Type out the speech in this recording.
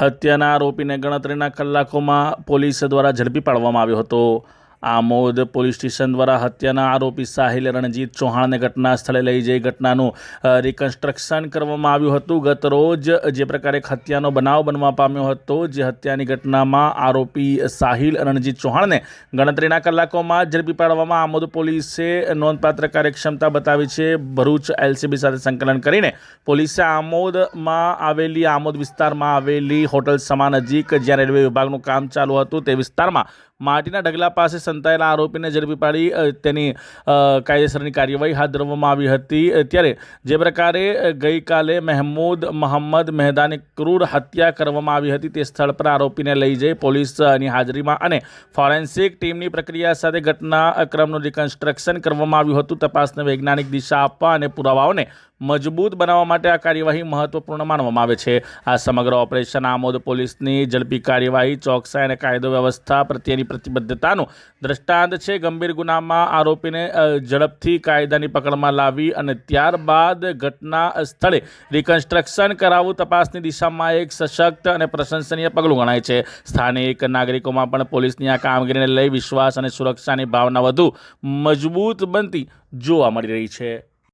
હત્યાના આરોપીને ગણતરીના કલાકોમાં પોલીસ દ્વારા ઝડપી પાડવામાં આવ્યો હતો। આમોદ પોલીસ સ્ટેશન દ્વારા હત્યાના આરોપી સાહિલ રણજીત ચૌહાણને ઘટના સ્થળે લઈ જઈ ઘટનાનું રિકન્સ્ટ્રક્શન કરવામાં આવ્યું હતું। ગત રોજ જે પ્રકારે હત્યાનો બનાવ બનવા પામ્યો હતો, જે હત્યાની ઘટનામાં આરોપી સાહિલ રણજીત ચૌહાણને ગણતરીના કલાકોમાં ઝડપી પાડવામાં આમોદ પોલીસે નોંધપાત્ર કાર્યક્ષમતા બતાવી છે। ભરૂચ એલસીબી સાથે સંકલન કરીને પોલીસે આમોદ વિસ્તારમાં આવેલી હોટલ સમા નજીક જ્યાં રેલવે વિભાગનું કામ ચાલુ હતું તે વિસ્તારમાં માટીના ઢગલા પાસે સંતાયેલા આરોપીને ઝડપી પાડી તેની કાયદેસરની કાર્યવાહી હાથ ધરવામાં આવી હતી। ત્યારે જે પ્રકારે ગઈકાલે મહેમૂદ મોહમ્મદ મેહદાની ક્રૂર હત્યા કરવામાં આવી હતી તે સ્થળ પર આરોપીને લઈ જઈ પોલીસની હાજરીમાં અને ફોરેન્સિક ટીમની પ્રક્રિયા સાથે ઘટનાક્રમનું રિકન્સ્ટ્રક્શન કરવામાં આવ્યું હતું। તપાસને વૈજ્ઞાનિક દિશા આપવા અને પુરાવાઓને મજબૂત બનાવવા માટે આ કાર્યવાહી મહત્વપૂર્ણ માનવામાં આવે છે। આ સમગ્ર ઓપરેશન આમોદ પોલીસની ઝડપી કાર્યવાહી, ચોકસાઈ અને કાયદો વ્યવસ્થા પ્રત્યેની પ્રતિબદ્ધતાનું દ્રષ્ટાંત છે। ગંભીર ગુનામાં આરોપીને ઝડપથી કાયદાની પકડમાં લાવી અને ત્યારબાદ ઘટના સ્થળે રિકન્સ્ટ્રક્શન કરાવવું તપાસની દિશામાં એક સશક્ત અને પ્રશંસનીય પગલું ગણાય છે। સ્થાનિક નાગરિકોમાં પણ પોલીસની આ કામગીરીને લઈ વિશ્વાસ અને સુરક્ષાની ભાવના વધુ મજબૂત બનતી જોવા મળી રહી છે।